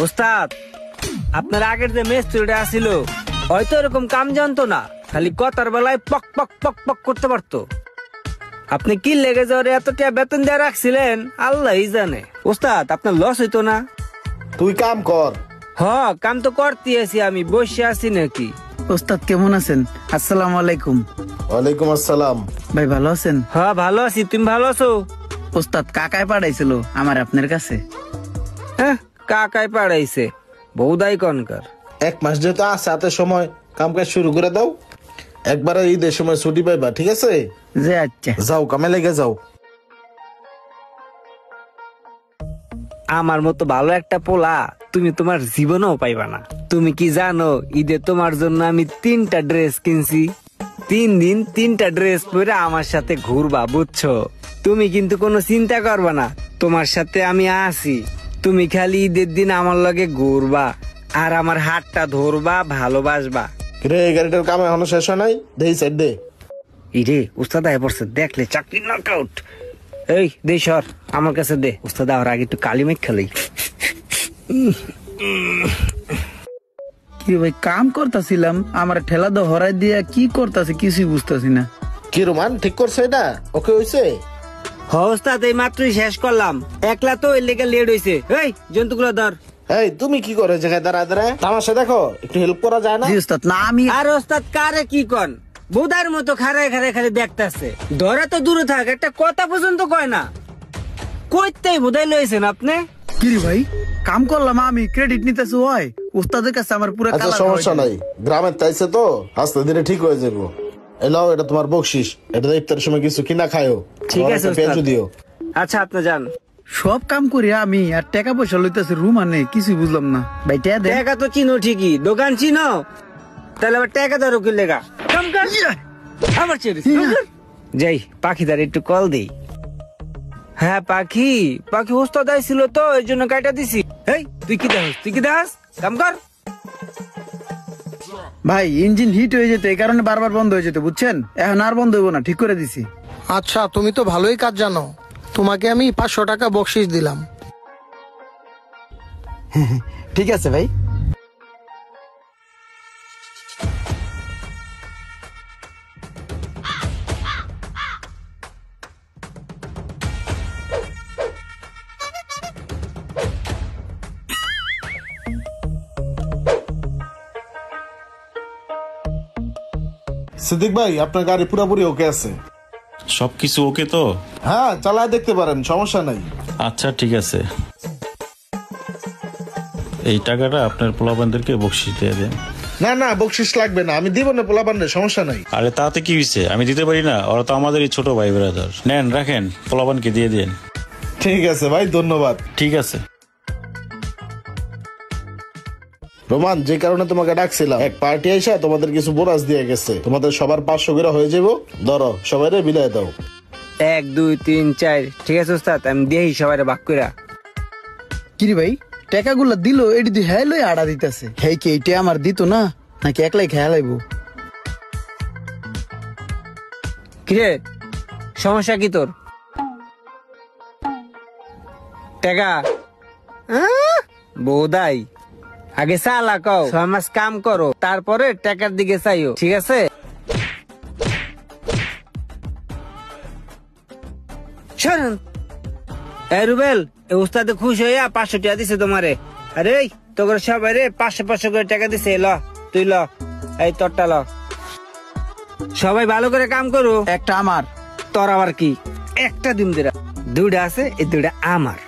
ওস্তাদ, আপনার আগের যে মিস্ত্রিটা ছিল হয়তো এরকম কাম জানতো না, খালি কথার বেলায় পক পক পক পক করতে পারতো। আপনি কি লেগে যাওয়ার এতটা বেতন দিয়ে রাখছিলেন আল্লাহই জানে। ওস্তাদ, আপনার লস হইতো না? তুই কাম কর। কাম তো করতে আছি, আমি বসে আছি নাকি? ওস্তাদ কেমন আছেন? আসসালামু আলাইকুম। ওয়ালাইকুম আসসালাম। ভাই ভালো আছেন? ভালো আছি, তুমি ভালো আছো? ওস্তাদ কাকায় পাঠাইছিল আমার আপনার কাছে। কাকায় পাঠাইছে? বৌদাই কনকার। 1 মাস যেহেতু আছে হাতে সময়, কাম কাজ শুরু করে দাও। একবারে ঈদের সময় ছুটি পাইবা, ঠিক আছে? যে আচ্ছা, যাও কামে লেগে যাও। আমার মতো ভালো একটা পোলা তুমি তোমার জীবনেও পাইবা না। তুমি কি জানো ঈদে তোমার জন্য আমি 3টা ড্রেস কিনছি। 3 দিন 3টা ড্রেস পরে আমার সাথে ঘুরবা, বুঝছো? তুমি কিন্তু কোনো চিন্তা করবা না, তোমার সাথে আমি আছি। তুমি খালি ঈদের দিন আমার লগে ঘুরবা আর আমার হাতটা ধরবা, ভালোবাসবা। রে গাড়িটার কাম এখনো শেষ হয় নাই, দেই সাইড দে। ইরে উস্তাদ আয় পড়ছে, দেখলে চাকরি নকআউট। এই দে সর, আমার কাছে দে। উস্তাদ আর আগে একটু কালি মেঘ খেলেই। কি ভাই কাম করতেছিলাম, আমার ঠেলা দো হরাই দিয়া কি করতেছে কিছুই বুঝতেছি না। কি রোমান ঠিক করছে এটা? ওকে হইছে? ওস্তাদ এই মাত্রই শেষ করলাম, একলা তো এর লেগে লেট হইছে। এই জন্তুগুলো ধর। এই তুমি কি করে জায়গায় দাঁড়া দাঁড়া তামাশা দেখো, একটু হেল্প করা যায় না? জি ওস্তাদ, না আমি আর ওস্তাদ কারে কি কন, বোধার মতো খাড়ায় খাড়ায় খালি দেখতেছে। ধরা তো দূরে থাক, একটা কথা পর্যন্ত কয় না। কইতেই বোধাই লইছেন আপনি। কি রে ভাই, কাম করলাম আমি, ক্রেডিট নিতেছি হয় উস্তাদের কাছে আমার পুরো আচ্ছা সমস্যা নাই, গ্রামের তাইছে তো আস্তে ধীরে ঠিক হয়ে যাবো। এলাও এটা তোমার বকশিস, এটা ইফতারের সময় কিছু কিনা খায়ও। ঠিক আছে পেঁয়াজু দিও। আচ্ছা আপনি যান। সব কাম করি আমি আর টাকা পয়সা লইতেছে রুম আনে, কিছুই বুঝলাম না ভাই। টাকা তো চিনো ঠিকই, দোকান চিনো, তাহলে আবার টাকা ধরো কি লেগা? আমার ছেড়ে যাই, পাখিদার একটু কল দেই। হ্যাঁ পাখি, পাখি ওস্তাদ আইছিল তো এই জন্য কাটা দিছি। এই তুই কি দেখাস, তুই কি দেখাস? কাম কর ভাই। ইঞ্জিন হিট হয়ে যেত, এই কারণে বারবার বন্ধ হয়ে যেত, বুঝছেন? এখন আর বন্ধ হইব না, ঠিক করে দিছি। আচ্ছা তুমি তো ভালোই কাজ জানো, তোমাকে আমি 500 টাকা বকশিস দিলাম। ঠিক আছে ভাই। সিদ্দিক ভাই, আপনার গাড়ি পুরোপুরি ওকে আছে? সবকিছু ওকে তো? হ্যাঁ চালায় দেখতে পারেন, সমস্যা নাই। আচ্ছা ঠিক আছে, এই টাকাটা আপনার পোলাপানদেরকে বকশিস দিয়ে দেন। না না বকশিস লাগবে না, আমি দিব না পোলাপানের, সমস্যা নাই। আরে তাতে কি হয়েছে, আমি দিতে পারি না? ওরা তো আমাদেরই ছোট ভাই ব্রাদার। নেন রাখেন, পোলাপানকে দিয়ে দেন। ঠিক আছে ভাই, ধন্যবাদ। ঠিক আছে। রোমান, যে কারণে তোমাকে ডাকছিলাম, এক পার্টি আইসা তোমাদের কিছু বোনাস দিয়ে গেছে, তোমাদের সবার 500 করে হয়ে যাবো। ধরো সবাই বিলাই দাও। 1 2 3 4 ঠিক আছে ওস্তাদ, আমি দিই সবাই ভাগ কইরা। কিরে ভাই, টাকাগুলা দিল, এটি দিয়ে হ্যাঁ লই আড়া দিতেছে। হ্যাঁ কি এইটা আমার দিত না, নাকি একলাই খেয়া লাইবো? কিরে সমস্যা কি তোর? টাকা বোধাই আগে চালা কও, 6 মাস কাম করো, তারপরে টাকার দিকে চাইও, ঠিক আছে? শোনেন এই রুবেল, এই উস্তাদে খুশ হইয়া 500 টাকা দিছে তোমারে। আরে তোর সবাই রে 500 করে টাকা দিছে। ল তুই ল, এই তোরটা ল। সবাই ভালো করে কাম করো। একটা আমার, তোর আবার কি? একটা দিন দিরা, 2টা আছে, এই 2টা আমার।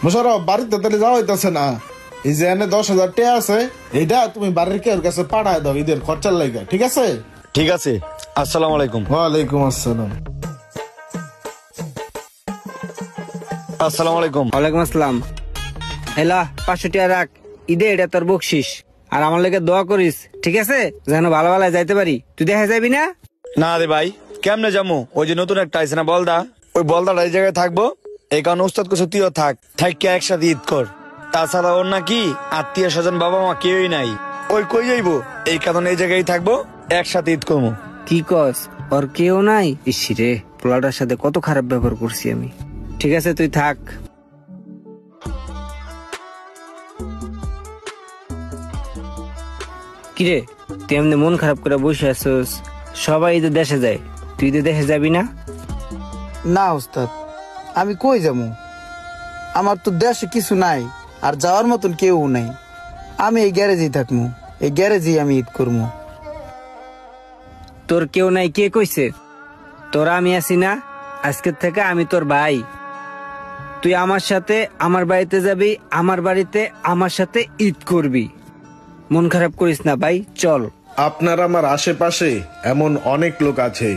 মোশারফ, বাড়িতে তাহলে যাওয়া হইতেছে না? এই যে এনে 10,000 টাকা আছে, এইটা তুমি বাড়ির কেউ কাছে পাঠায় দাও ঈদের খরচার লাইগা, ঠিক আছে? ঠিক আছে, আসসালামু আলাইকুম। ওয়ালাইকুম আসসালাম। আসসালামু আলাইকুম। ওয়ালাইকুম আসসালাম। এলা 500 টাকা রাখ, ঈদে এটা তোর বকশিস। আর আমার লেগে দোয়া করিস, ঠিক আছে? যেন ভালো ভালো যাইতে পারি। তুই দেখা যাবি না? না রে ভাই, কেমনে যাবো? ওই যে নতুন একটা আইছে না বলদা, ওই বলদাটা এই জায়গায় থাকবো। এই কারণে উস্তাদ কিছু তুইও থাক, একসাথে ঈদ কর। তাছাড়া ওর নাকি আত্মীয় স্বজন বাবা মা কেউই নাই, ওই কই যাইবো, এই কারণে এই জায়গায় থাকবো, একসাথে ঈদ করবো। কি কস? ওর কেউ নাই? ইসিরে, পোলাটার সাথে কত খারাপ ব্যবহার করছি আমি। ঠিক আছে তুই থাক। কিরে তুই এমনি মন খারাপ করে বসে আছিস? সবাই তো দেশে যায়, তুই তো দেশে যাবি না? না ওস্তাদ, আমি কই যাবো? আমার তো দেশে কিছু নাই, আর যাওয়ার মতন কেউ নাই। আমি এই গ্যারেজেই থাকবো, এই গ্যারেজেই আমি ঈদ করবো। তোর কেউ নাই কে কইছে? তোরা আমি আছি না, আজকের থেকে আমি তোর ভাই। তুই আমার সাথে আমার বাড়িতে যাবি, আমার বাড়িতে আমার সাথে ঈদ করবি। মন খারাপ করিস না ভাই, চল। আপনার আমার আশেপাশে এমন অনেক লোক আছে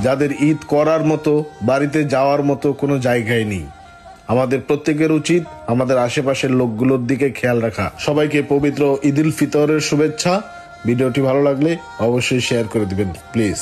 যাদের ঈদ করার মতো, বাড়িতে যাওয়ার মতো কোনো জায়গায় নেই। আমাদের প্রত্যেকের উচিত আমাদের আশেপাশের লোকগুলোর দিকে খেয়াল রাখা। সবাইকে পবিত্র ঈদ উল ফিতরের শুভেচ্ছা। ভিডিওটি ভালো লাগলে অবশ্যই শেয়ার করে দিবেন প্লিজ।